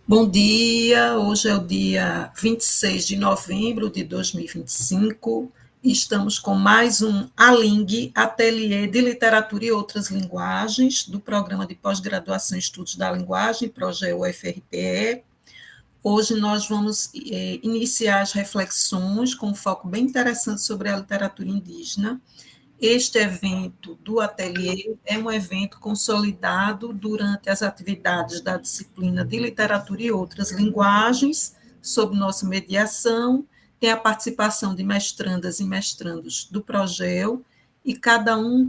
Bom dia, hoje é o dia 26 de novembro de 2025 e estamos com mais um ALING, Ateliê de Literatura e Outras Linguagens, do Programa de Pós-Graduação em Estudos da Linguagem, Projeto UFRPE. Hoje nós vamos iniciar as reflexões com um foco bem interessante sobre a literatura indígena. Este evento do ateliê é um evento consolidado durante as atividades da disciplina de literatura e outras linguagens, sob nossa mediação, tem a participação de mestrandas e mestrandos do Progel, e cada um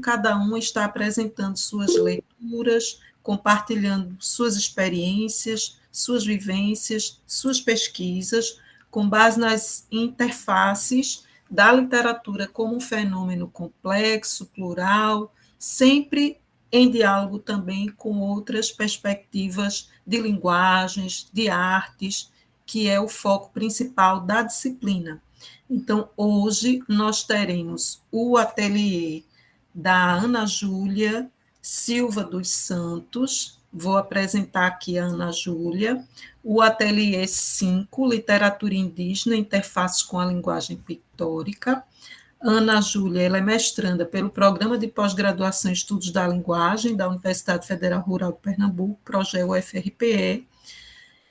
está apresentando suas leituras, compartilhando suas experiências, suas vivências, suas pesquisas, com base nas interfaces da literatura como um fenômeno complexo, plural, sempre em diálogo também com outras perspectivas de linguagens, de artes, que é o foco principal da disciplina. Então, hoje nós teremos o ateliê da Ana Júlia Silva dos Santos. Vou apresentar aqui a Ana Júlia. O ateliê 5, Literatura Indígena, Interfaces com a Linguagem Pictórica. Ana Júlia, ela é mestranda pelo Programa de Pós-Graduação em Estudos da Linguagem da Universidade Federal Rural de Pernambuco, Projeto UFRPE.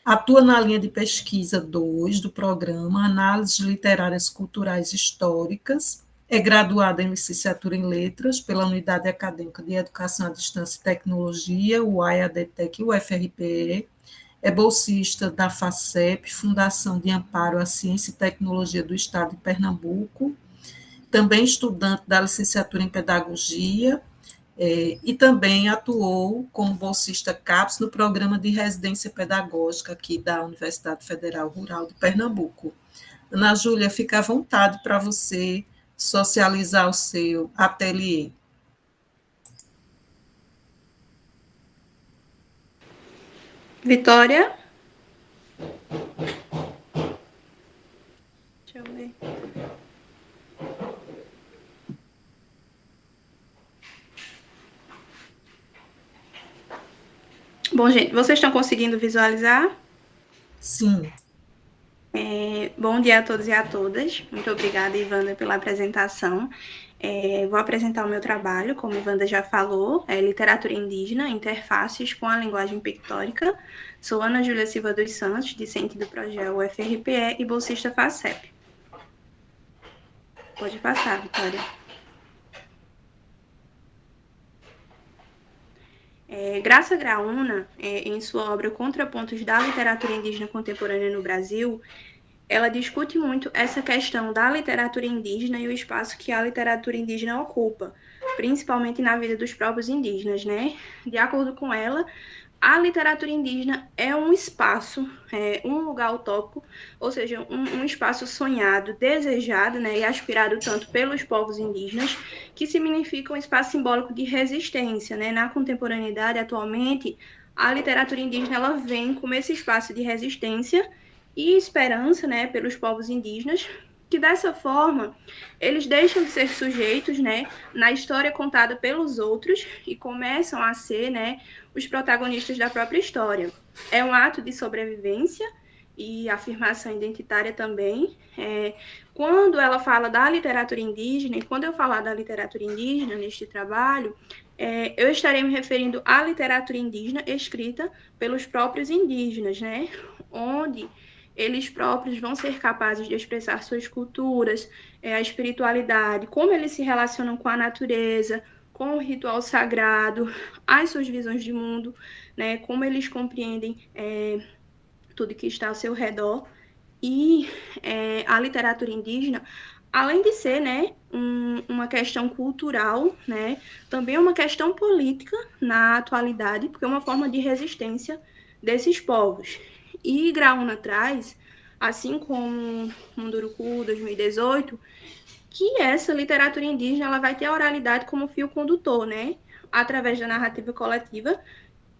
Atua na linha de pesquisa 2 do programa Análises Literárias Culturais Históricas. É graduada em licenciatura em Letras pela Unidade Acadêmica de Educação à Distância e Tecnologia, o UAE-ADTEC e o UFRPE. É bolsista da FACEP, Fundação de Amparo à Ciência e Tecnologia do Estado de Pernambuco. Também estudante da licenciatura em Pedagogia, e também atuou como bolsista CAPES no programa de residência pedagógica aqui da Universidade Federal Rural de Pernambuco. Ana Júlia, fica à vontade para você socializar o seu ateliê. Vitória? Deixa eu ver. Bom, gente, vocês estão conseguindo visualizar? Sim. Bom dia a todos e a todas. Muito obrigada, Ivanda, pela apresentação. Vou apresentar o meu trabalho, como Ivanda já falou, é Literatura Indígena, Interfaces com a Linguagem Pictórica. Sou Ana Júlia Silva dos Santos, discente do projeto UFRPE e bolsista FACEP. Pode passar, Vitória. Graça Graúna, em sua obra Contrapontos da Literatura Indígena Contemporânea no Brasil, ela discute muito essa questão da literatura indígena e o espaço que a literatura indígena ocupa, principalmente na vida dos próprios indígenas, né? De acordo com ela, a literatura indígena é um espaço, um lugar utópico, ou seja, um espaço sonhado, desejado, né, e aspirado tanto pelos povos indígenas, que significa um espaço simbólico de resistência, né? Na contemporaneidade, atualmente, a literatura indígena ela vem como esse espaço de resistência e esperança, né, pelos povos indígenas, que dessa forma eles deixam de ser sujeitos, né, na história contada pelos outros e começam a ser, né, os protagonistas da própria história. É um ato de sobrevivência e afirmação identitária também. Quando ela fala da literatura indígena, e quando eu falar da literatura indígena neste trabalho, eu estarei me referindo à literatura indígena escrita pelos próprios indígenas, né, onde eles próprios vão ser capazes de expressar suas culturas, a espiritualidade, como eles se relacionam com a natureza, com o ritual sagrado, as suas visões de mundo, né, como eles compreendem tudo que está ao seu redor. E a literatura indígena, além de ser, né, uma questão cultural, né, também é uma questão política na atualidade, porque é uma forma de resistência desses povos. E Graúna traz, assim como Munduruku 2018, que essa literatura indígena ela vai ter a oralidade como fio condutor, né, através da narrativa coletiva,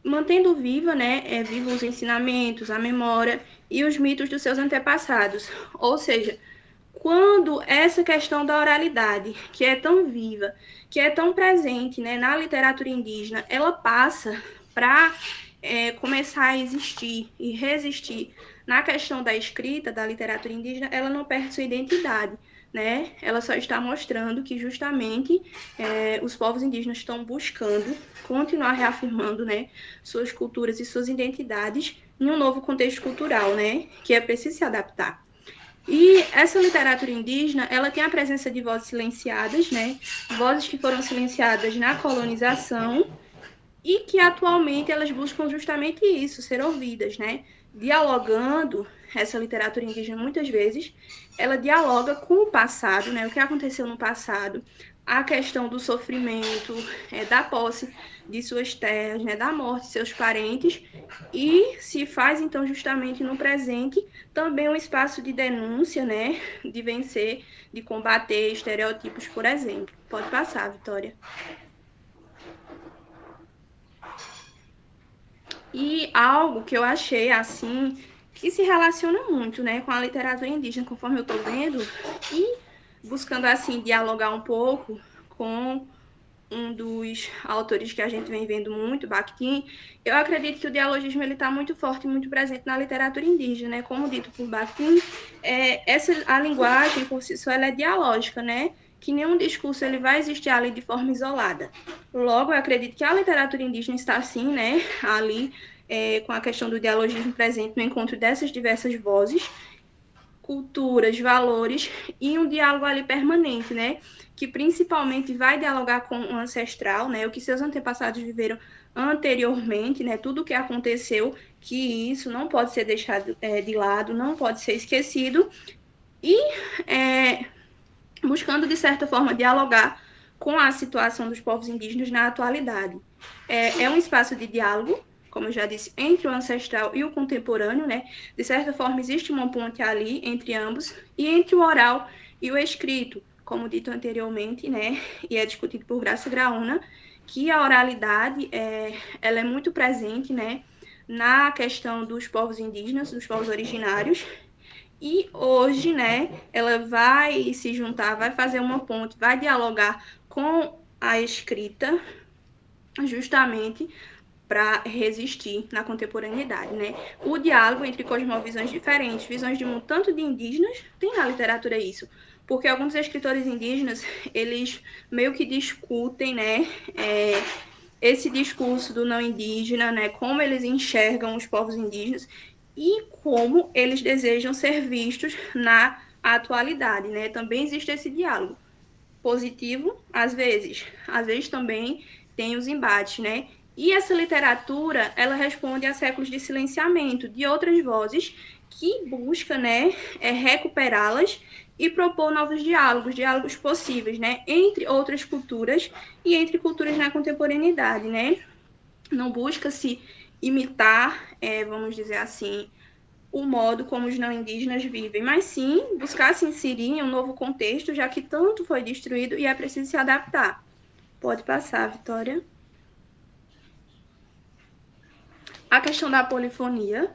mantendo viva, né, vivos os ensinamentos, a memória e os mitos dos seus antepassados. Ou seja, quando essa questão da oralidade, que é tão viva, que é tão presente, né, na literatura indígena, ela passa para começar a existir e resistir na questão da escrita, da literatura indígena, ela não perde sua identidade, né? Ela só está mostrando que justamente os povos indígenas estão buscando continuar reafirmando, né, suas culturas e suas identidades em um novo contexto cultural, né, que é preciso se adaptar. E essa literatura indígena, ela tem a presença de vozes silenciadas, né, vozes que foram silenciadas na colonização e que atualmente elas buscam justamente isso, ser ouvidas, né? Dialogando, essa literatura indígena muitas vezes, ela dialoga com o passado, né? O que aconteceu no passado, a questão do sofrimento, da posse de suas terras, né? Da morte de seus parentes, e se faz então justamente no presente também um espaço de denúncia, né? De vencer, de combater estereótipos, por exemplo. Pode passar, Vitória. E algo que eu achei, assim, que se relaciona muito, né, com a literatura indígena, conforme eu estou vendo, e buscando, assim, dialogar um pouco com um dos autores que a gente vem vendo muito, Bakhtin, eu acredito que o dialogismo está muito forte, muito presente na literatura indígena, né? Como dito por Bakhtin, a linguagem, por si só, ela é dialógica, né? Que nenhum discurso ele vai existir ali de forma isolada. Logo, eu acredito que a literatura indígena está, assim, né, ali, com a questão do dialogismo presente no encontro dessas diversas vozes, culturas, valores e um diálogo ali permanente, né? Que principalmente vai dialogar com o ancestral, né? O que seus antepassados viveram anteriormente, né? Tudo o que aconteceu, que isso não pode ser deixado de lado, não pode ser esquecido e buscando de certa forma dialogar com a situação dos povos indígenas na atualidade. É um espaço de diálogo, como eu já disse, entre o ancestral e o contemporâneo, né? De certa forma, existe uma ponte ali entre ambos, e entre o oral e o escrito, como dito anteriormente, né? E é discutido por Graça Graúna, que a oralidade ela é muito presente, né? Na questão dos povos indígenas, dos povos originários, e hoje, né, ela vai se juntar, vai fazer uma ponte, vai dialogar com a escrita, justamente para resistir na contemporaneidade, né? O diálogo entre cosmovisões diferentes, visões de mundo tanto de indígenas, tem na literatura isso, porque alguns escritores indígenas, eles meio que discutem, né, esse discurso do não indígena, né, como eles enxergam os povos indígenas e como eles desejam ser vistos na atualidade, né? Também existe esse diálogo positivo, às vezes também tem os embates, né? E essa literatura, ela responde a séculos de silenciamento de outras vozes que busca, né, recuperá-las e propor novos diálogos, diálogos possíveis, né, entre outras culturas e entre culturas na contemporaneidade, né? Não busca se imitar, vamos dizer assim, o modo como os não indígenas vivem, mas sim buscar se inserir em um novo contexto, já que tanto foi destruído e é preciso se adaptar. Pode passar, Vitória. A questão da polifonia,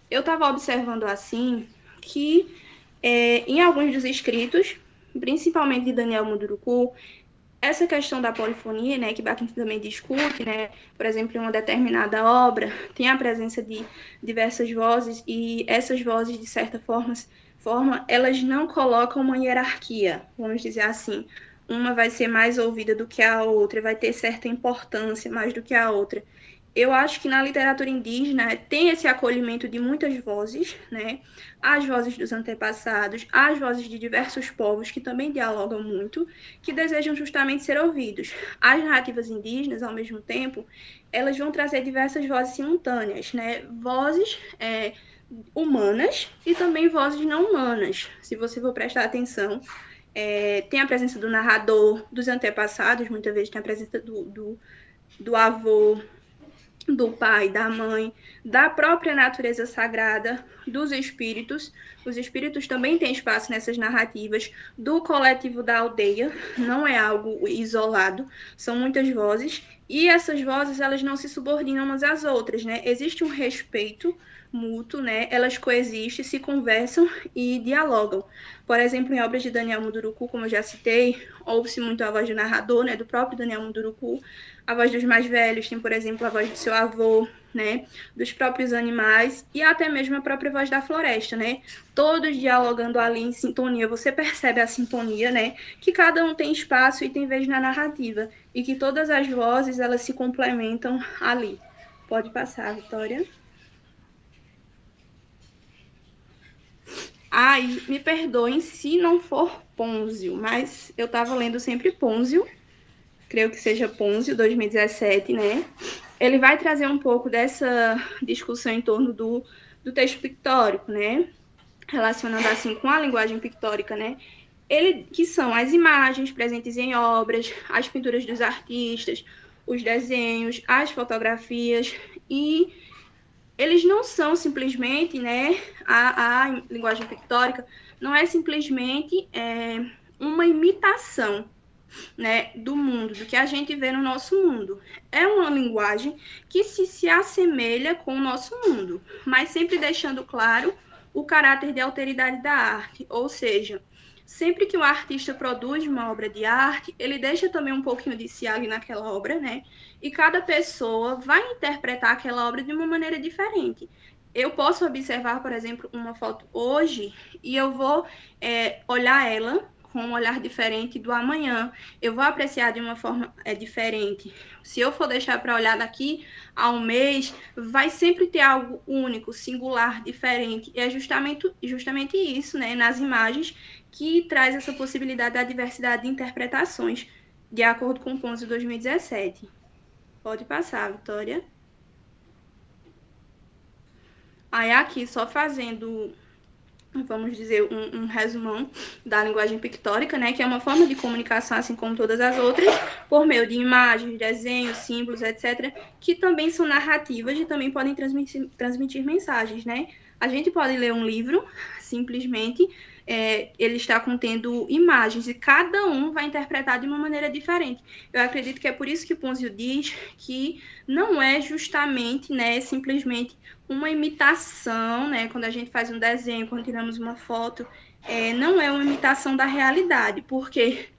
eu estava observando assim que em alguns dos escritos, principalmente de Daniel Munduruku, essa questão da polifonia, né, que Bakhtin também discute, né, por exemplo, em uma determinada obra, tem a presença de diversas vozes e essas vozes, de certa forma, elas não colocam uma hierarquia, vamos dizer assim. Uma vai ser mais ouvida do que a outra, vai ter certa importância mais do que a outra. Eu acho que na literatura indígena tem esse acolhimento de muitas vozes, né? As vozes dos antepassados, as vozes de diversos povos que também dialogam muito, que desejam justamente ser ouvidos. As narrativas indígenas, ao mesmo tempo, elas vão trazer diversas vozes simultâneas, né? Vozes humanas e também vozes não humanas. Se você for prestar atenção, tem a presença do narrador, dos antepassados, muitas vezes tem a presença do avô, do pai, da mãe, da própria natureza sagrada, dos espíritos. Os espíritos também têm espaço nessas narrativas, do coletivo da aldeia, não é algo isolado, são muitas vozes, e essas vozes, elas não se subordinam umas às outras, né? Existe um respeito mútuo, né? Elas coexistem, se conversam e dialogam. Por exemplo, em obras de Daniel Munduruku, como eu já citei, ouve-se muito a voz do narrador, né? Do próprio Daniel Munduruku, a voz dos mais velhos, tem, por exemplo, a voz do seu avô, né, dos próprios animais e até mesmo a própria voz da floresta, né, todos dialogando ali em sintonia. Você percebe a sintonia, né, que cada um tem espaço e tem vez na narrativa e que todas as vozes elas se complementam ali. Pode passar, Vitória. E me perdoem se não for Pôncio, mas eu estava lendo sempre Pôncio, creio que seja Pôncio 2017, né? Ele vai trazer um pouco dessa discussão em torno do texto pictórico, né? Relacionando assim com a linguagem pictórica, né? Que são as imagens presentes em obras, as pinturas dos artistas, os desenhos, as fotografias, e eles não são simplesmente, né, a linguagem pictórica não é simplesmente uma imitação, né, do mundo, do que a gente vê no nosso mundo. É uma linguagem que se assemelha com o nosso mundo, mas sempre deixando claro o caráter de alteridade da arte, ou seja, sempre que o artista produz uma obra de arte, ele deixa também um pouquinho de si ali naquela obra, né? E cada pessoa vai interpretar aquela obra de uma maneira diferente. Eu posso observar, por exemplo, uma foto hoje e eu vou olhar ela com um olhar diferente do amanhã. Eu vou apreciar de uma forma diferente. Se eu for deixar para olhar daqui a um mês, vai sempre ter algo único, singular, diferente. E é justamente isso, né, nas imagens, que traz essa possibilidade da diversidade de interpretações, de acordo com o Pôncio 2017. Pode passar, Vitória. Aí aqui, só fazendo, vamos dizer, um resumão da linguagem pictórica, né, que é uma forma de comunicação, assim como todas as outras, por meio de imagens, desenhos, símbolos, etc., que também são narrativas e também podem transmitir mensagens, né? A gente pode ler um livro, simplesmente, ele está contendo imagens e cada um vai interpretar de uma maneira diferente. Eu acredito que é por isso que Pôncio diz que não é justamente, né, simplesmente uma imitação, né, quando a gente faz um desenho, quando tiramos uma foto, não é uma imitação da realidade, porque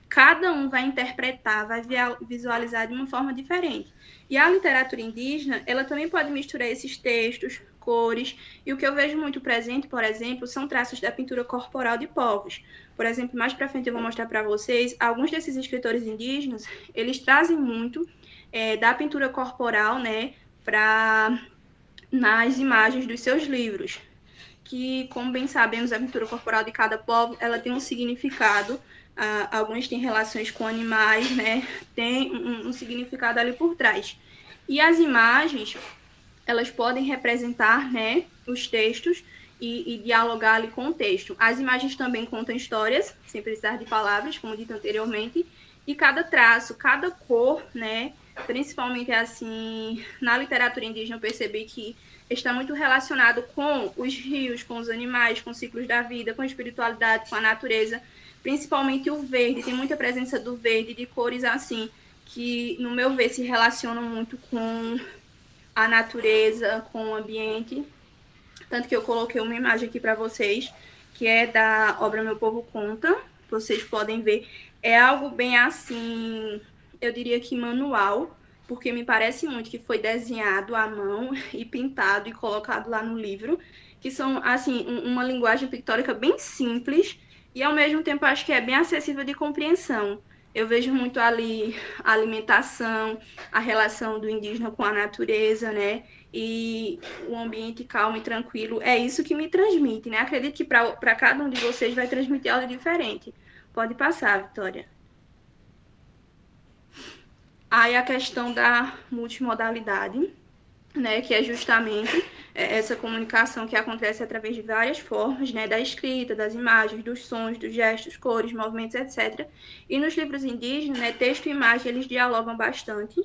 cada um vai interpretar, vai visualizar de uma forma diferente. E a literatura indígena, ela também pode misturar esses textos, cores, e o que eu vejo muito presente, por exemplo, são traços da pintura corporal de povos. Por exemplo, mais para frente eu vou mostrar para vocês, alguns desses escritores indígenas, eles trazem muito da pintura corporal, né, nas imagens dos seus livros, que, como bem sabemos, a pintura corporal de cada povo, ela tem um significado, alguns têm relações com animais, né, tem um significado ali por trás. E as imagens, elas podem representar, né, os textos e dialogar ali com o texto. As imagens também contam histórias, sem precisar de palavras, como dito anteriormente, e cada traço, cada cor, né, principalmente assim, na literatura indígena eu percebi que está muito relacionado com os rios, com os animais, com os ciclos da vida, com a espiritualidade, com a natureza, principalmente o verde, tem muita presença do verde, de cores assim, que, no meu ver, se relacionam muito com a natureza, com o ambiente. Tanto que eu coloquei uma imagem aqui para vocês, que é da obra Meu Povo Conta. Vocês podem ver. É algo bem assim, eu diria que manual, porque me parece muito que foi desenhado à mão e pintado e colocado lá no livro, que são, assim, uma linguagem pictórica bem simples e, ao mesmo tempo, acho que é bem acessível de compreensão. Eu vejo muito ali a alimentação, a relação do indígena com a natureza, né? E o ambiente calmo e tranquilo. É isso que me transmite, né? Acredito que para cada um de vocês vai transmitir algo diferente. Pode passar, Vitória. Aí a questão da multimodalidade, né, que é justamente essa comunicação que acontece através de várias formas, né, da escrita, das imagens, dos sons, dos gestos, cores, movimentos, etc. E nos livros indígenas, né, texto e imagem, eles dialogam bastante,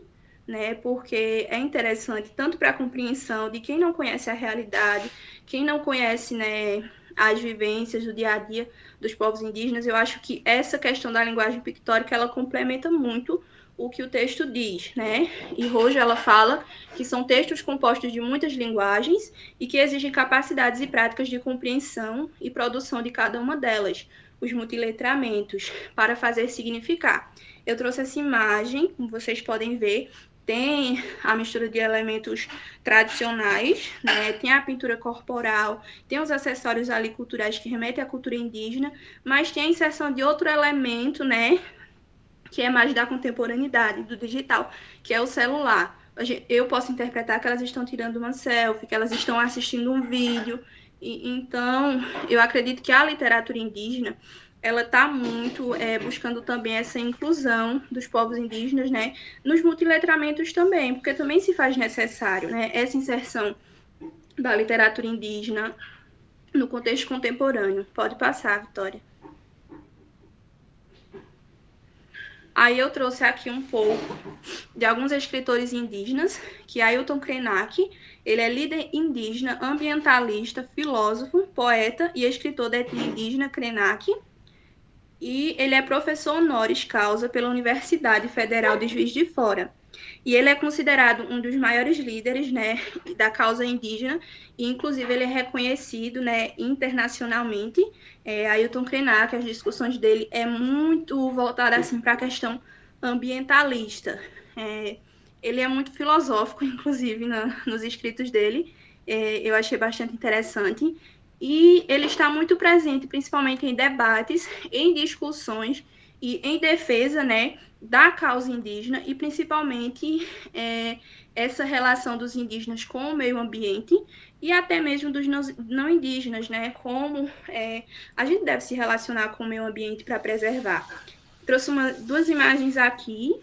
né, porque é interessante tanto para a compreensão de quem não conhece a realidade, quem não conhece, né, as vivências do dia a dia dos povos indígenas. Eu acho que essa questão da linguagem pictórica, ela complementa muito o que o texto diz, né? E Rojo, ela fala que são textos compostos de muitas linguagens e que exigem capacidades e práticas de compreensão e produção de cada uma delas, os multiletramentos, para fazer significar. Eu trouxe essa imagem, como vocês podem ver, tem a mistura de elementos tradicionais, né? Tem a pintura corporal, tem os acessórios ali culturais que remetem à cultura indígena, mas tem a inserção de outro elemento, né? Que é mais da contemporaneidade, do digital, que é o celular. Eu posso interpretar que elas estão tirando uma selfie, que elas estão assistindo um vídeo. Então, eu acredito que a literatura indígena ela está muito buscando também essa inclusão dos povos indígenas, né, nos multiletramentos também, porque também se faz necessário, né, essa inserção da literatura indígena no contexto contemporâneo. Pode passar, Vitória. Aí eu trouxe aqui um pouco de alguns escritores indígenas, que é Ailton Krenak, ele é líder indígena, ambientalista, filósofo, poeta e escritor da etnia indígena Krenak, e ele é professor honoris causa pela Universidade Federal de Juiz de Fora. E ele é considerado um dos maiores líderes, né, da causa indígena, e inclusive ele é reconhecido, né, internacionalmente. Ailton Krenak, as discussões dele é muito voltada assim para a questão ambientalista. Ele é muito filosófico, inclusive, nos escritos dele. Eu achei bastante interessante. E ele está muito presente, principalmente em debates, em discussões e em defesa, né, da causa indígena e principalmente essa relação dos indígenas com o meio ambiente e até mesmo dos não indígenas, né, como a gente deve se relacionar com o meio ambiente para preservar. Trouxe duas imagens aqui.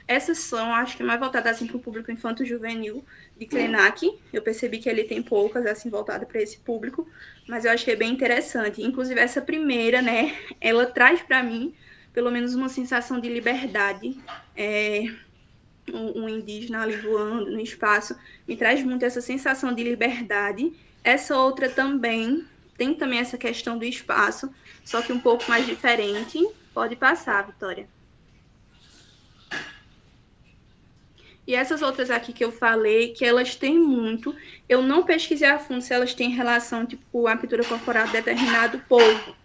Essas são, acho que mais voltadas assim, para o público infanto-juvenil de Krenak. Eu percebi que ele tem poucas assim voltadas para esse público, mas eu achei bem interessante. Inclusive essa primeira, né, ela traz para mim pelo menos uma sensação de liberdade. Um indígena ali voando no espaço me traz muito essa sensação de liberdade. Essa outra também tem também essa questão do espaço, só que um pouco mais diferente. Pode passar, Vitória. E essas outras aqui que eu falei, que elas têm muito, eu não pesquisei a fundo se elas têm relação, tipo, a pintura corporal de determinado povo,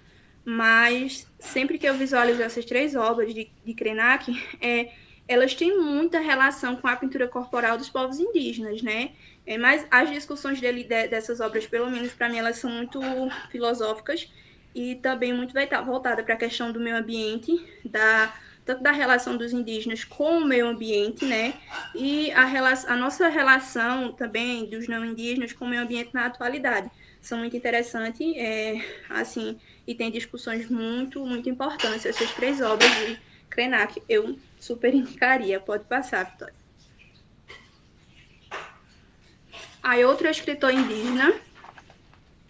mas sempre que eu visualizo essas três obras de Krenak, elas têm muita relação com a pintura corporal dos povos indígenas, né? Mas as discussões dessas obras, pelo menos para mim, elas são muito filosóficas e também muito voltada para a questão do meio ambiente, tanto da relação dos indígenas com o meio ambiente, né? E a nossa relação também dos não indígenas com o meio ambiente na atualidade. São muito interessantes, assim, e tem discussões muito, muito importantes. Essas três obras de Krenak eu super indicaria. Pode passar, Vitória. Aí outro escritor indígena,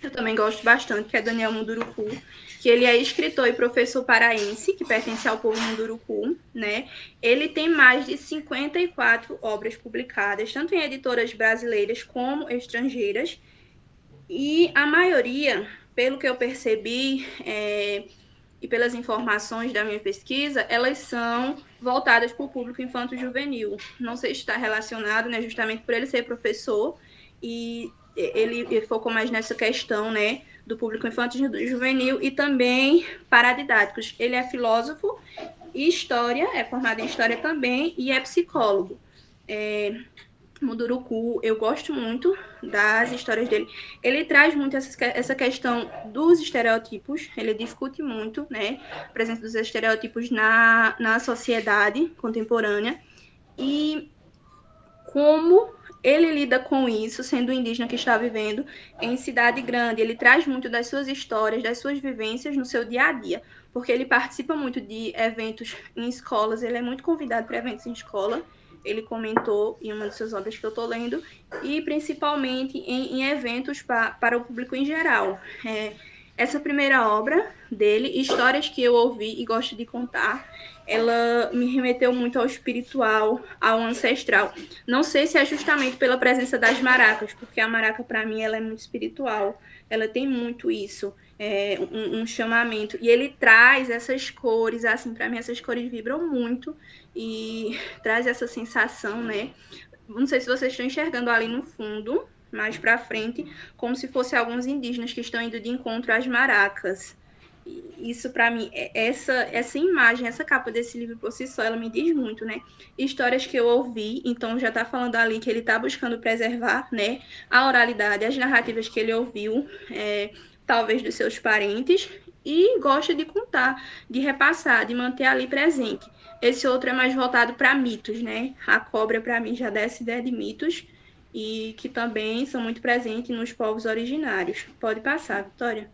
eu também gosto bastante, que é Daniel Munduruku, que ele é escritor e professor paraense, que pertence ao povo Munduruku, né? Ele tem mais de 54 obras publicadas, tanto em editoras brasileiras como estrangeiras, e a maioria, pelo que eu percebi, e pelas informações da minha pesquisa, elas são voltadas para o público infanto-juvenil. Não sei se está relacionado, né, justamente por ele ser professor, e ele focou mais nessa questão, né, do público infanto-juvenil e também paradidáticos. Ele é filósofo e história, é formado em história também e é psicólogo. Munduruku, eu gosto muito das histórias dele. Ele traz muito essa questão dos estereótipos, ele discute muito, né, a presença dos estereótipos na sociedade contemporânea e como ele lida com isso, sendo um indígena que está vivendo em cidade grande. Ele traz muito das suas histórias, das suas vivências no seu dia a dia, porque ele participa muito de eventos em escolas, ele é muito convidado para eventos em escola, ele comentou em uma de suas obras que eu estou lendo, e principalmente em eventos para o público em geral. Essa primeira obra dele, Histórias que eu ouvi e gosto de contar, ela me remeteu muito ao espiritual, ao ancestral. Não sei se é justamente pela presença das maracas, porque a maraca, para mim, ela é muito espiritual. Ela tem muito isso, um chamamento. E ele traz essas cores, assim, para mim, essas cores vibram muito e traz essa sensação, né? Não sei se vocês estão enxergando ali no fundo, mais para frente, como se fossem alguns indígenas que estão indo de encontro às maracas. Isso, para mim, essa imagem, essa capa desse livro por si só, ela me diz muito, né? Histórias que eu ouvi, então já está falando ali que ele está buscando preservar, né? A oralidade, as narrativas que ele ouviu, talvez dos seus parentes, e gosta de contar, de repassar, de manter ali presente. Esse outro é mais voltado para mitos, né? A cobra, para mim, já dá essa ideia de mitos, e que também são muito presentes nos povos originários. Pode passar, Vitória.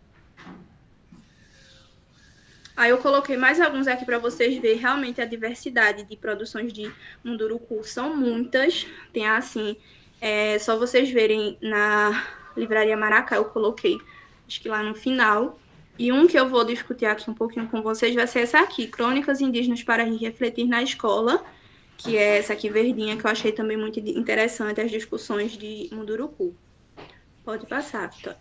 Aí eu coloquei mais alguns aqui para vocês verem realmente a diversidade de produções de Munduruku. São muitas. Tem assim, só vocês verem na Livraria Maracá, eu coloquei, acho que lá no final. E um que eu vou discutir aqui um pouquinho com vocês vai ser essa aqui, Crônicas Indígenas para Refletir na Escola, que é essa aqui verdinha, que eu achei também muito interessante, as discussões de Munduruku. Pode passar, Vitória.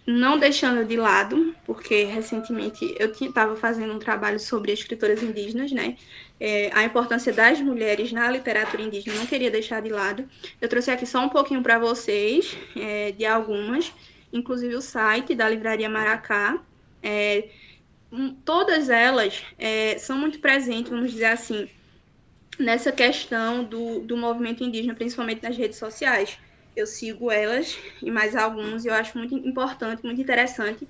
Não deixando de lado, porque recentemente eu estava fazendo um trabalho sobre escritoras indígenas, né? A importância das mulheres na literatura indígena, não queria deixar de lado. Eu trouxe aqui só um pouquinho para vocês, de algumas, inclusive o site da Livraria Maracá. Todas elas são muito presentes, vamos dizer assim, nessa questão do movimento indígena, principalmente nas redes sociais. Eu sigo elas e mais alguns, e eu acho muito importante, muito interessante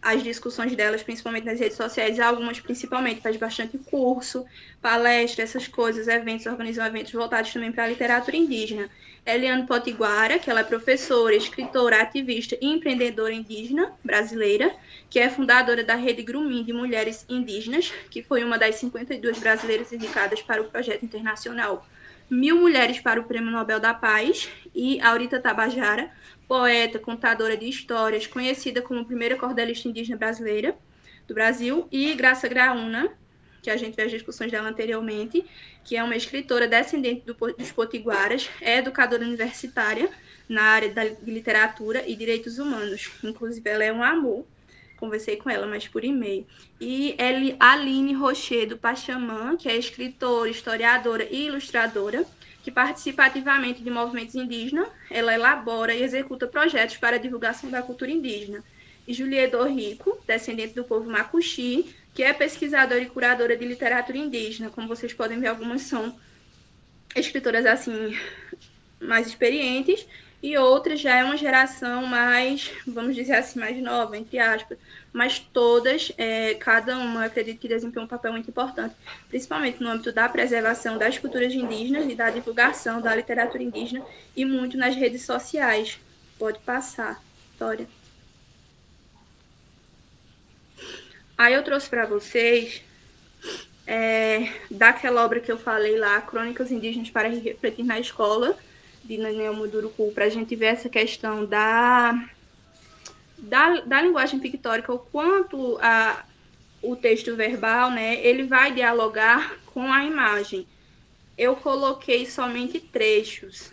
as discussões delas, principalmente nas redes sociais, algumas principalmente faz bastante curso, palestra, essas coisas, eventos, organizam eventos voltados também para a literatura indígena. Eliane Potiguara, que ela é professora, escritora, ativista e empreendedora indígena brasileira, que é fundadora da Rede Grumim de Mulheres Indígenas, que foi uma das 52 brasileiras indicadas para o projeto internacional 1000 Mulheres para o Prêmio Nobel da Paz, e Aurita Tabajara, poeta, contadora de histórias, conhecida como primeira cordelista indígena brasileira do Brasil, e Graça Graúna, que a gente vê as discussões dela anteriormente, que é uma escritora descendente dos potiguaras, é educadora universitária na área de literatura e direitos humanos. Inclusive, ela é um amor. Conversei com ela, mas por e-mail. E Aline Rochedo Pachamã, que é escritora, historiadora e ilustradora, que participa ativamente de movimentos indígenas. Ela elabora e executa projetos para a divulgação da cultura indígena. E Juliedo Rico, descendente do povo Macuxi, que é pesquisadora e curadora de literatura indígena. Como vocês podem ver, algumas são escritoras assim mais experientes, e outras já é uma geração mais, vamos dizer assim, mais nova, entre aspas, mas todas, cada uma, acredito que desempenha um papel muito importante, principalmente no âmbito da preservação das culturas indígenas e da divulgação da literatura indígena, e muito nas redes sociais. Pode passar, Vitória. Aí eu trouxe para vocês daquela obra que eu falei lá, Crônicas Indígenas para Refletir na Escola, de Daniel Munduruku, para a gente ver essa questão da linguagem pictórica, o quanto o texto verbal, né, ele vai dialogar com a imagem. Eu coloquei somente trechos.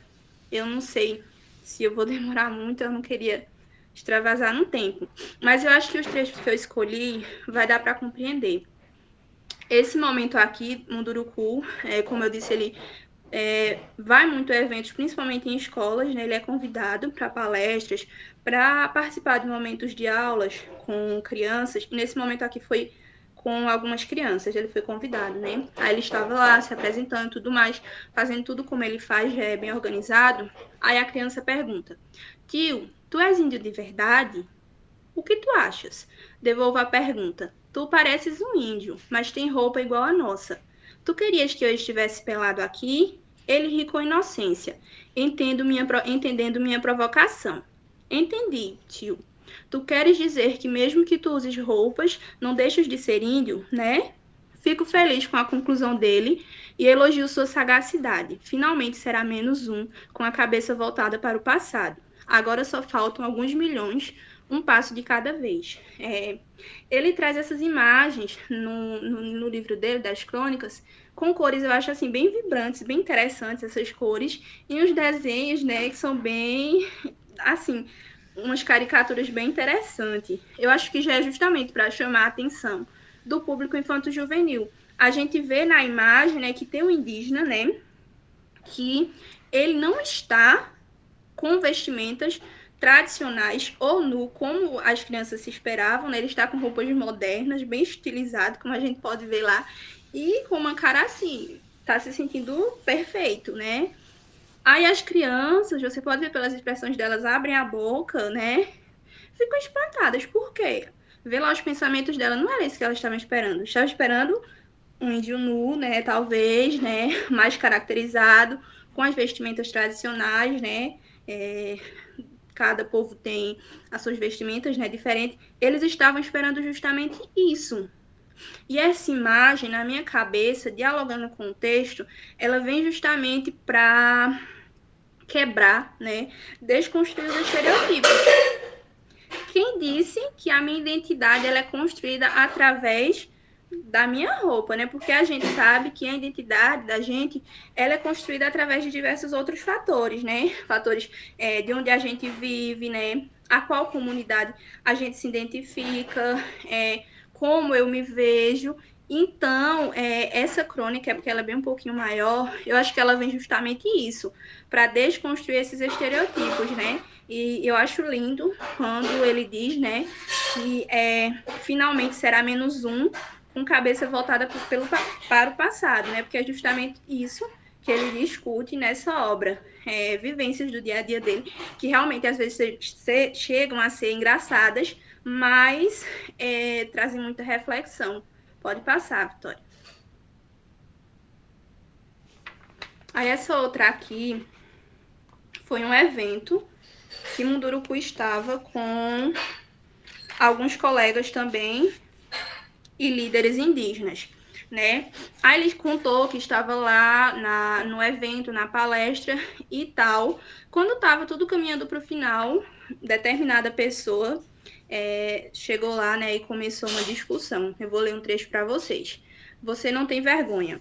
Eu não sei se eu vou demorar muito, eu não queria extravasar no tempo. Mas eu acho que os trechos que eu escolhi vai dar para compreender. Esse momento aqui, Munduruku, como eu disse, ele vai muito a eventos, principalmente em escolas, né? Ele é convidado para palestras, para participar de momentos de aulas com crianças, e nesse momento aqui foi com algumas crianças, ele foi convidado, né? Aí ele estava lá se apresentando e tudo mais, fazendo tudo como ele faz, já é bem organizado. Aí a criança pergunta: tio, tu és índio de verdade? O que tu achas? Devolva a pergunta: tu pareces um índio, mas tem roupa igual a nossa. Tu querias que eu estivesse pelado aqui? Ele ri com inocência, entendendo minha provocação. Entendi, tio. Tu queres dizer que mesmo que tu uses roupas, não deixas de ser índio, né? Fico feliz com a conclusão dele e elogio sua sagacidade. Finalmente será menos um, com a cabeça voltada para o passado. Agora só faltam alguns milhões, um passo de cada vez. Ele traz essas imagens no livro dele, das crônicas, com cores, eu acho assim, bem vibrantes, bem interessantes essas cores, e os desenhos, né, que são bem, assim, umas caricaturas bem interessantes. Eu acho que já é justamente para chamar a atenção do público infanto-juvenil. A gente vê na imagem, né, que tem um indígena, né, que ele não está com vestimentas tradicionais ou nu, como as crianças se esperavam, né? Ele está com roupas modernas, bem estilizado, como a gente pode ver lá, e com uma cara assim, tá se sentindo perfeito, né? Aí as crianças, você pode ver pelas expressões delas, abrem a boca, né? Ficam espantadas. Por quê? Vê lá os pensamentos dela, não era isso que elas estavam esperando. Estavam esperando um índio nu, né? Talvez, né? Mais caracterizado, com as vestimentas tradicionais, né? Cada povo tem as suas vestimentas, né? Diferentes. Eles estavam esperando justamente isso. E essa imagem, na minha cabeça, dialogando com o texto, ela vem justamente para quebrar, né? Desconstruir os estereotipos. Quem disse que a minha identidade ela é construída através da minha roupa, né? Porque a gente sabe que a identidade da gente ela é construída através de diversos outros fatores, né? Fatores de onde a gente vive, né? A qual comunidade a gente se identifica, como eu me vejo. Então, essa crônica, porque ela é bem um pouquinho maior, eu acho que ela vem justamente isso, para desconstruir esses estereotipos, né? E eu acho lindo quando ele diz, né, que finalmente será menos um com cabeça voltada para o passado, né? Porque é justamente isso que ele discute nessa obra, vivências do dia a dia dele, que realmente às vezes chegam a ser engraçadas, mas trazem muita reflexão. Pode passar, Vitória. Aí essa outra aqui foi um evento que Munduruku estava com alguns colegas também e líderes indígenas, né? Aí ele contou que estava lá no evento, na palestra e tal. Quando estava tudo caminhando para o final, determinada pessoa chegou lá, né, e começou uma discussão. Eu vou ler um trecho para vocês. Você não tem vergonha.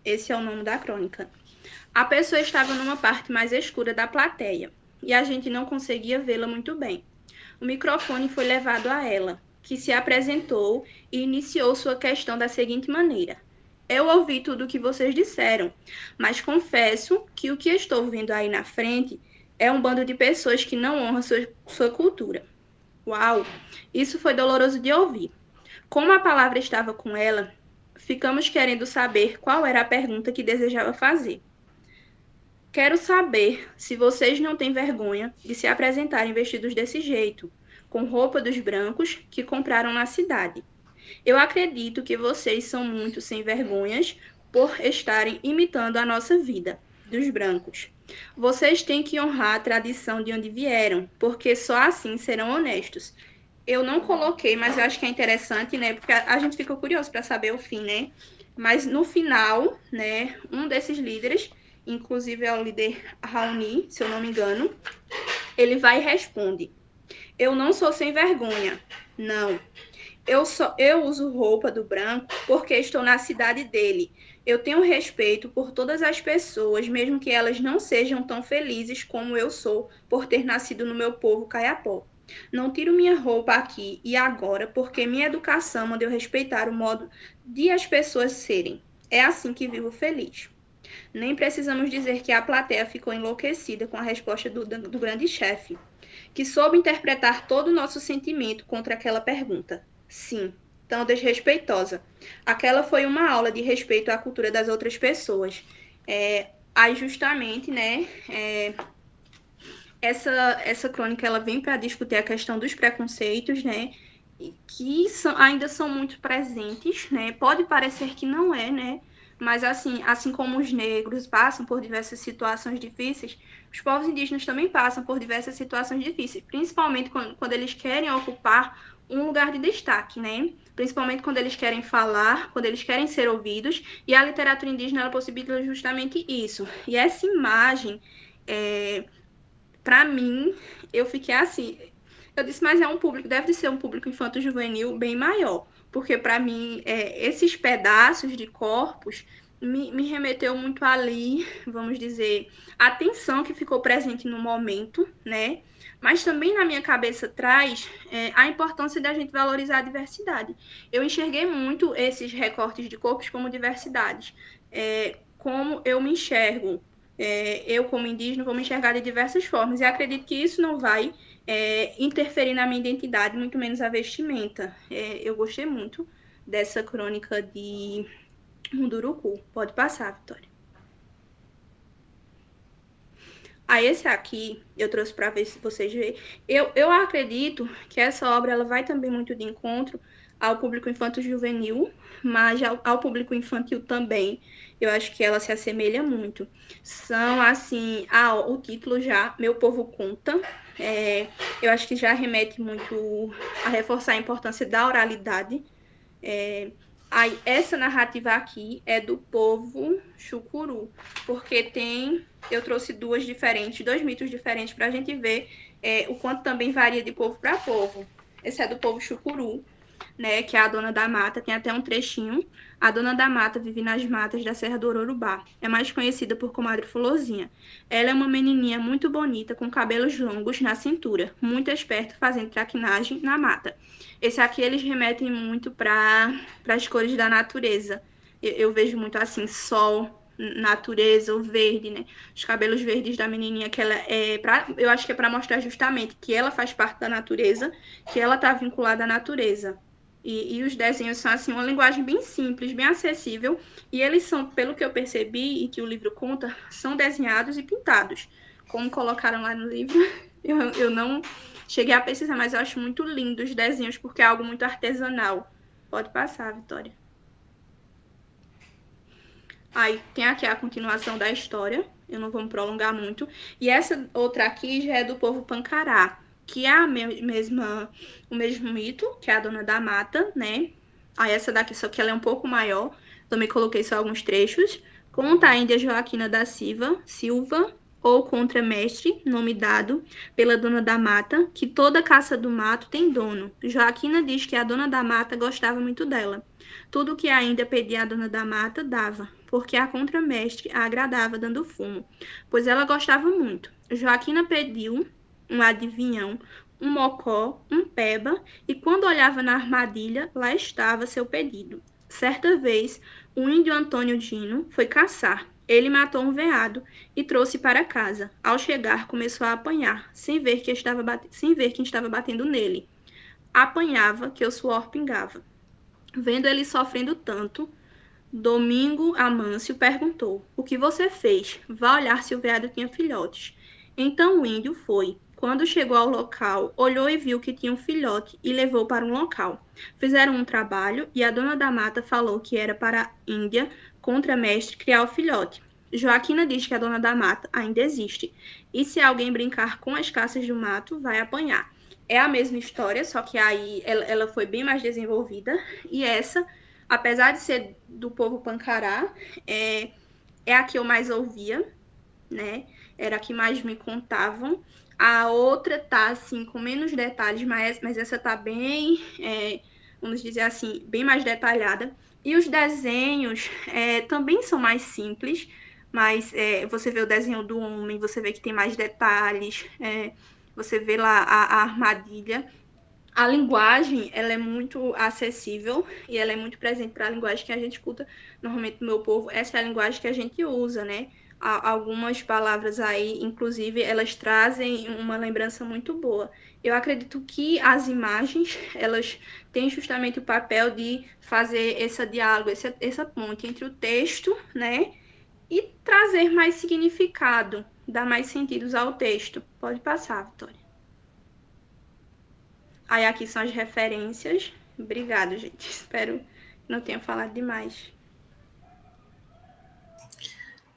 Esse é o nome da crônica. A pessoa estava numa parte mais escura da plateia e a gente não conseguia vê-la muito bem. O microfone foi levado a ela, que se apresentou e iniciou sua questão da seguinte maneira: eu ouvi tudo o que vocês disseram, mas confesso que o que estou vendo aí na frente é um bando de pessoas que não honram sua cultura. Uau! Isso foi doloroso de ouvir. Como a palavra estava com ela, ficamos querendo saber qual era a pergunta que desejava fazer. Quero saber se vocês não têm vergonha de se apresentarem vestidos desse jeito, com roupa dos brancos que compraram na cidade. Eu acredito que vocês são muito sem vergonhas por estarem imitando a nossa vida, dos brancos. Vocês têm que honrar a tradição de onde vieram, porque só assim serão honestos. Eu não coloquei, mas eu acho que é interessante, né? Porque a gente fica curioso para saber o fim, né? Mas no final, né, um desses líderes, inclusive é o líder Raoni, se eu não me engano, ele vai e responde: eu não sou sem vergonha, não. Eu uso roupa do branco porque estou na cidade dele. Eu tenho respeito por todas as pessoas, mesmo que elas não sejam tão felizes como eu sou por ter nascido no meu povo caiapó. Não tiro minha roupa aqui e agora porque minha educação manda eu respeitar o modo de as pessoas serem. É assim que vivo feliz. Nem precisamos dizer que a plateia ficou enlouquecida com a resposta do grande chefe, que soube interpretar todo o nosso sentimento contra aquela pergunta. Sim, tão desrespeitosa. Aquela foi uma aula de respeito à cultura das outras pessoas. Aí justamente, né, essa crônica ela vem para discutir a questão dos preconceitos, né, que ainda são muito presentes, né? Pode parecer que não é, né? Mas assim como os negros passam por diversas situações difíceis, os povos indígenas também passam por diversas situações difíceis, principalmente quando eles querem ocupar um lugar de destaque, né? Principalmente quando eles querem falar, quando eles querem ser ouvidos, e a literatura indígena ela possibilita justamente isso. E essa imagem, para mim, eu fiquei assim, eu disse, mas deve de ser um público infanto-juvenil bem maior, porque para mim esses pedaços de corpos me remeteu muito ali, vamos dizer, a tensão que ficou presente no momento, né? Mas também na minha cabeça traz a importância da gente valorizar a diversidade. Eu enxerguei muito esses recortes de corpos como diversidades, como eu me enxergo eu, como indígena, vou me enxergar de diversas formas. E acredito que isso não vai interferir na minha identidade, muito menos a vestimenta. Eu gostei muito dessa crônica de Munduruku. Pode passar, Vitória. Esse aqui eu trouxe para ver se vocês veem. Eu acredito que essa obra ela vai também muito de encontro ao público infanto-juvenil, mas ao público infantil também. Eu acho que ela se assemelha muito. São, assim, o título já, Meu Povo Conta. Eu acho que já remete muito a reforçar a importância da oralidade. Essa narrativa aqui é do povo Chucuru, porque eu trouxe dois mitos diferentes para a gente ver o quanto também varia de povo para povo. Esse é do povo Chucuru, né, que é a dona da mata, tem até um trechinho. A dona da mata vive nas matas da Serra do Ororubá. É mais conhecida por Comadre Fulozinha. Ela é uma menininha muito bonita, com cabelos longos na cintura, muito esperta, fazendo traquinagem na mata. Esse aqui eles remetem muito para as cores da natureza. Eu vejo muito assim, sol, natureza, o verde, né? Os cabelos verdes da menininha, que ela eu acho que é para mostrar justamente que ela faz parte da natureza, que ela está vinculada à natureza. E os desenhos são assim uma linguagem bem simples, bem acessível, e eles são, pelo que eu percebi e que o livro conta, são desenhados e pintados. Como colocaram lá no livro, eu não cheguei a pesquisar, mas eu acho muito lindo os desenhos, porque é algo muito artesanal. Pode passar, Vitória. Aí tem aqui a continuação da história, eu não vou me prolongar muito. E essa outra aqui já é do povo Pancará, que é o mesmo mito, que é a dona da mata, né? Aí essa daqui, só que ela é um pouco maior, também coloquei só alguns trechos. Conta a Índia Joaquina da Silva, ou contramestre, nome dado pela dona da mata, que toda caça do mato tem dono. Joaquina diz que a dona da mata gostava muito dela. Tudo que a Índia pedia à dona da mata, dava, porque a contramestre a agradava dando fumo, pois ela gostava muito. Joaquina pediu um adivinhão, um mocó, um peba, e quando olhava na armadilha, lá estava seu pedido. Certa vez, o índio Antônio Dino foi caçar. Ele matou um veado e trouxe para casa. Ao chegar, começou a apanhar, sem ver quem estava batendo nele. Apanhava que o suor pingava. Vendo ele sofrendo tanto, Domingo Amâncio perguntou: O que você fez? Vá olhar se o veado tinha filhotes. Então o índio foi. Quando chegou ao local, olhou e viu que tinha um filhote e levou para um local. Fizeram um trabalho e a dona da mata falou que era para a Índia, contramestre, criar o filhote. Joaquina diz que a dona da mata ainda existe. E se alguém brincar com as caças do mato, vai apanhar. É a mesma história, só que aí ela foi bem mais desenvolvida. E essa, apesar de ser do povo Pancará, é a que eu mais ouvia, né? Era a que mais me contavam. A outra tá, assim, com menos detalhes, mas essa tá bem, vamos dizer assim, bem mais detalhada. E os desenhos também são mais simples, mas você vê o desenho do homem, você vê que tem mais detalhes, você vê lá a armadilha. A linguagem, ela é muito acessível e ela é muito presente para a linguagem que a gente escuta normalmente no meu povo. Essa é a linguagem que a gente usa, né? Algumas palavras aí, inclusive, elas trazem uma lembrança muito boa. Eu acredito que as imagens, elas têm justamente o papel de fazer esse diálogo, essa ponte entre o texto, né? E trazer mais significado, dar mais sentidos ao texto. Pode passar, Vitória. Aí aqui são as referências. Obrigada, gente. Espero que não tenha falado demais.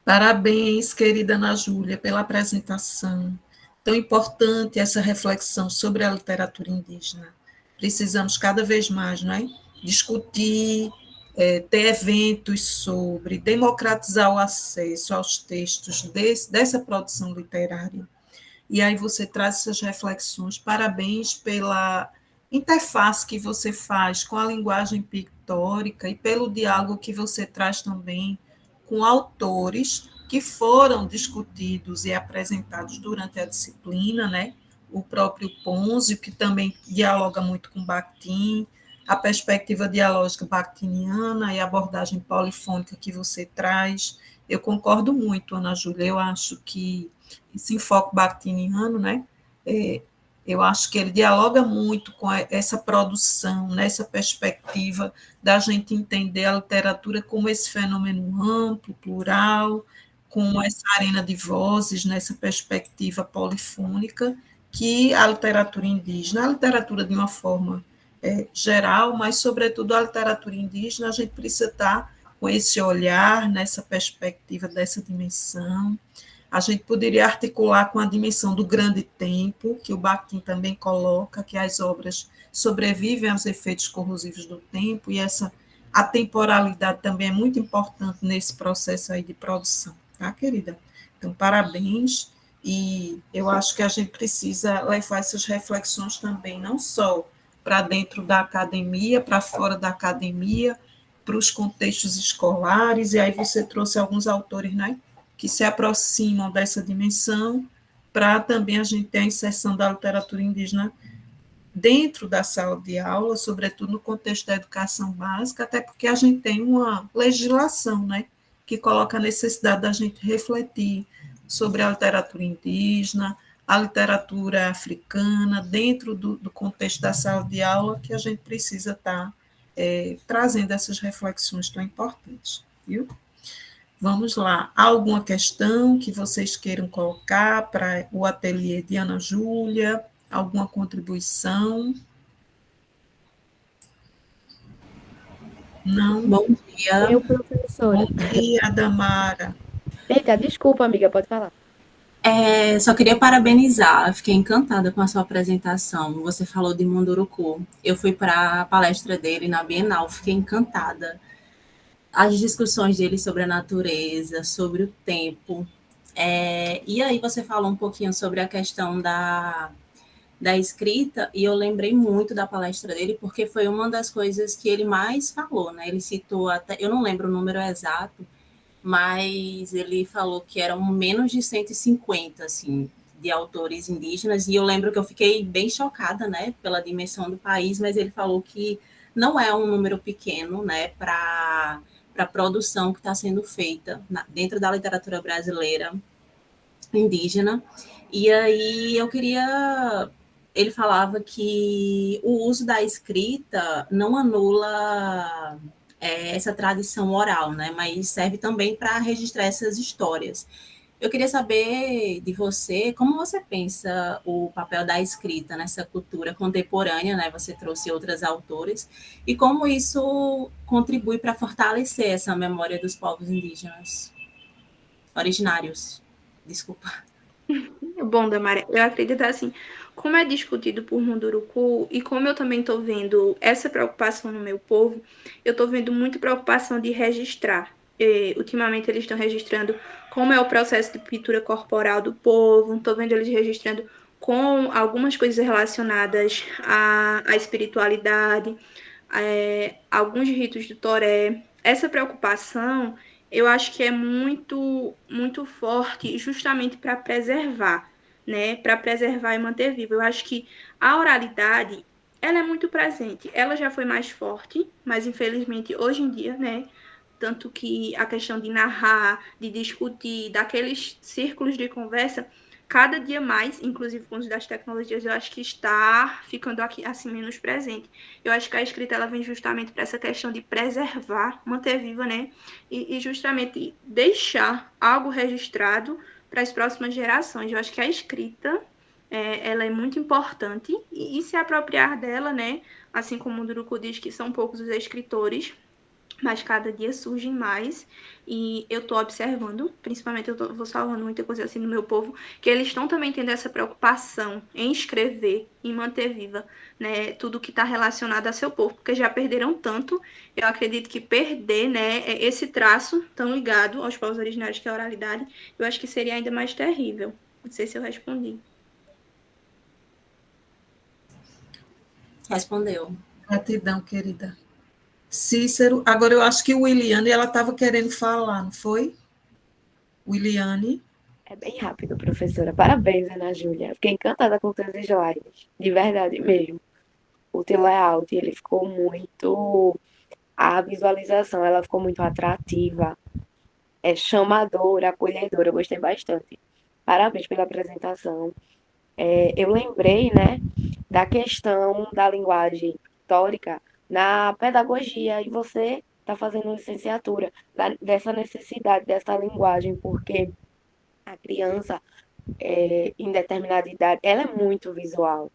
Parabéns, querida Ana Júlia, pela apresentação. Tão importante essa reflexão sobre a literatura indígena. Precisamos cada vez mais, não é? Discutir, ter eventos sobre, democratizar o acesso aos textos dessa produção literária. E aí você traz essas reflexões. Parabéns pela interface que você faz com a linguagem pictórica e pelo diálogo que você traz também com autores que foram discutidos e apresentados durante a disciplina, né? O próprio Pôncio, que também dialoga muito com Bakhtin, a perspectiva dialógica bakhtiniana e a abordagem polifônica que você traz. Eu concordo muito, Ana Júlia, eu acho que esse enfoque bakhtiniano, né, é, eu acho que ele dialoga muito com essa produção, nessa perspectiva da gente entender a literatura como esse fenômeno amplo, plural, com essa arena de vozes, nessa perspectiva polifônica, que a literatura indígena, a literatura de uma forma geral, mas, sobretudo, a literatura indígena, a gente precisa estar com esse olhar, nessa perspectiva dessa dimensão. A gente poderia articular com a dimensão do grande tempo, que o Bakhtin também coloca, que as obras sobrevivem aos efeitos corrosivos do tempo, e essa a temporalidade também é muito importante nesse processo aí de produção, tá, querida? Então, parabéns, e eu acho que a gente precisa levar essas reflexões também, não só para dentro da academia, para fora da academia, para os contextos escolares, e aí você trouxe alguns autores, né, que se aproximam dessa dimensão, para também a gente ter a inserção da literatura indígena dentro da sala de aula, sobretudo no contexto da educação básica, até porque a gente tem uma legislação, né, que coloca a necessidade da gente refletir sobre a literatura indígena, a literatura africana, dentro do contexto da sala de aula, que a gente precisa estar trazendo essas reflexões tão importantes, viu? Vamos lá. Há alguma questão que vocês queiram colocar para o ateliê de Ana Júlia? Alguma contribuição? Não? Bom dia. Eu, professora. Bom dia, Damara. Eita, desculpa, amiga, pode falar. Só queria parabenizar, fiquei encantada com a sua apresentação. Você falou de Munduruku. Eu fui para a palestra dele na Bienal, fiquei encantada. As discussões dele sobre a natureza, sobre o tempo. E aí você falou um pouquinho sobre a questão da escrita, e eu lembrei muito da palestra dele, porque foi uma das coisas que ele mais falou, né? Ele citou até, eu não lembro o número exato, mas ele falou que eram menos de 150, assim, de autores indígenas, e eu lembro que eu fiquei bem chocada, né, pela dimensão do país, mas ele falou que não é um número pequeno, né, para a produção que está sendo feita dentro da literatura brasileira indígena. E aí eu queria... Ele falava que o uso da escrita não anula essa tradição oral, né? Mas serve também para registrar essas histórias. Eu queria saber de você, como você pensa o papel da escrita nessa cultura contemporânea, né? Você trouxe outras autores, e como isso contribui para fortalecer essa memória dos povos indígenas originários. Desculpa. Bom, Damara, eu acredito assim, como é discutido por Munduruku, e como eu também estou vendo essa preocupação no meu povo, eu estou vendo muita preocupação de registrar. Ultimamente eles estão registrando como é o processo de pintura corporal do povo, estou vendo eles registrando com algumas coisas relacionadas à espiritualidade, alguns ritos do Toré. Essa preocupação, eu acho que é muito, muito forte, justamente para preservar, né? Para preservar e manter vivo. Eu acho que a oralidade, ela é muito presente. Ela já foi mais forte, mas infelizmente hoje em dia, né? Tanto que a questão de narrar, de discutir, daqueles círculos de conversa, cada dia mais, inclusive com os das tecnologias, eu acho que está ficando aqui assim menos presente. Eu acho que a escrita ela vem justamente para essa questão de preservar, manter viva, né? E justamente deixar algo registrado para as próximas gerações. Eu acho que a escrita ela é muito importante e se apropriar dela, né? Assim como o Duruku diz que são poucos os escritores, mas cada dia surgem mais, e eu estou observando, principalmente eu vou salvando muita coisa assim no meu povo, que eles estão também tendo essa preocupação em escrever, em manter viva, né, tudo que está relacionado a seu povo, porque já perderam tanto. Eu acredito que perder, né, esse traço tão ligado aos povos originários, que é a oralidade, eu acho que seria ainda mais terrível. Não sei se eu respondi. Respondeu. Gratidão, querida. Cícero, agora eu acho que o Williane, ela estava querendo falar, não foi? Williane. É bem rápido, professora. Parabéns, Ana Júlia. Fiquei encantada com teus slides. De verdade mesmo. O teu layout, ele ficou muito... A visualização, ela ficou muito atrativa. chamadora, acolhedora. Eu gostei bastante. Parabéns pela apresentação. Eu lembrei, né, da questão da linguagem pictórica na pedagogia, e você está fazendo licenciatura dessa necessidade dessa linguagem, porque a criança, em determinada idade, ela é muito visual.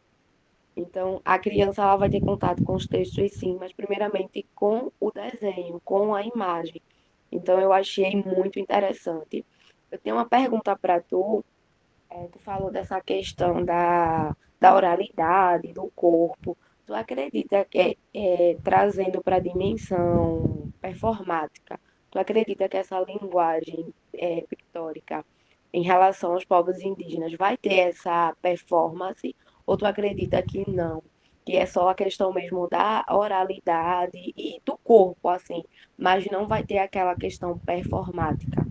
Então, a criança ela vai ter contato com os textos, sim, mas primeiramente com o desenho, com a imagem. Então, eu achei muito interessante. Eu tenho uma pergunta para tu. Tu falou dessa questão da oralidade, do corpo. Tu acredita que, trazendo para a dimensão performática, tu acredita que essa linguagem pictórica em relação aos povos indígenas vai ter essa performance? Ou tu acredita que não? Que é só a questão mesmo da oralidade e do corpo, assim, mas não vai ter aquela questão performática?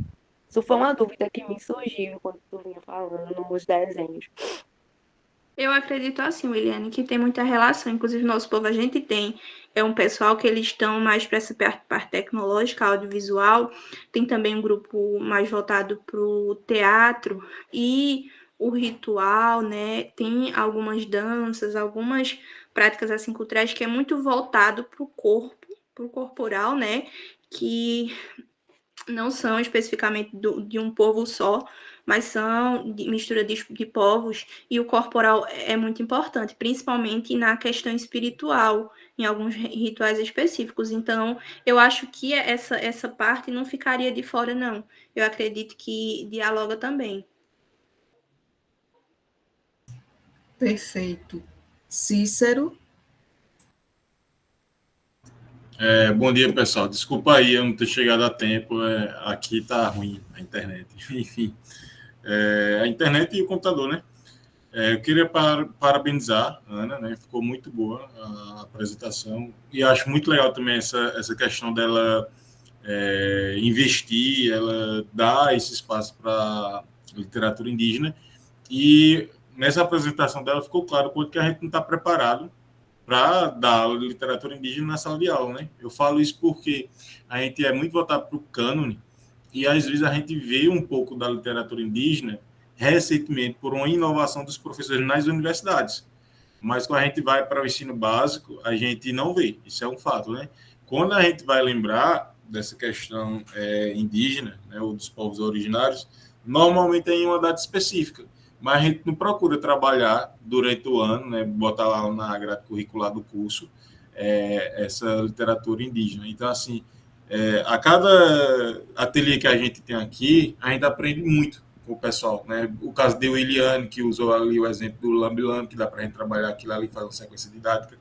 Isso foi uma dúvida que me surgiu enquanto tu vinha falando nos desenhos. Eu acredito assim, Williane, que tem muita relação. Inclusive, nosso povo, a gente tem um pessoal que eles estão mais para essa parte tecnológica, audiovisual. Tem também um grupo mais voltado para o teatro e o ritual, né? Tem algumas danças, algumas práticas assim culturais que é muito voltado para o corpo, para o corporal, né? Que não são especificamente de um povo só, mas são de mistura de povos, e o corporal é muito importante, principalmente na questão espiritual, em alguns rituais específicos. Então, eu acho que essa parte não ficaria de fora, não. Eu acredito que dialoga também. Perfeito. Cícero? Bom dia, pessoal. Desculpa aí eu não ter chegado a tempo. Aqui tá ruim a internet. Enfim, a internet e o computador, né? Eu queria parabenizar a Ana, né? Ficou muito boa a apresentação. E acho muito legal também essa questão dela investir, ela dar esse espaço para literatura indígena. E nessa apresentação dela ficou claro o quanto que a gente não está preparado para dar aula de literatura indígena na sala de aula, né? Eu falo isso porque a gente é muito voltado para o cânone e às vezes a gente vê um pouco da literatura indígena recentemente por uma inovação dos professores nas universidades. Mas quando a gente vai para o ensino básico, a gente não vê. Isso é um fato, né? Quando a gente vai lembrar dessa questão indígena, né, ou dos povos originários, normalmente é em uma data específica. Mas a gente não procura trabalhar durante o ano, né, botar lá na grade curricular do curso essa literatura indígena. Então, assim, a cada ateliê que a gente tem aqui, a gente aprende muito com o pessoal, né? O caso de Williane, que usou ali o exemplo do Lambi, que dá para a gente trabalhar aquilo ali, fazer uma sequência didática.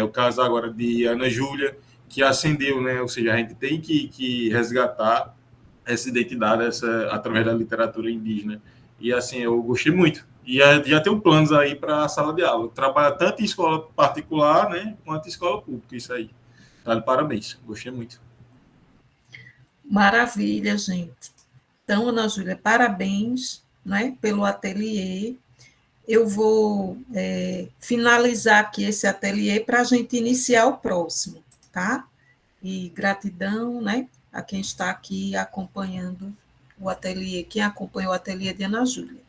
O caso agora de Ana Júlia, que ascendeu, né? Ou seja, a gente tem que resgatar essa identidade através da literatura indígena. E assim, eu gostei muito. E já tenho planos aí para a sala de aula. Trabalha tanto em escola particular, né, quanto em escola pública, isso aí. Tá de parabéns, gostei muito. Maravilha, gente. Então, Ana Júlia, parabéns, né, pelo ateliê. Eu vou finalizar aqui esse ateliê para a gente iniciar o próximo, tá? E gratidão, né, a quem está aqui acompanhando o ateliê, quem acompanha o ateliê de Ana Júlia.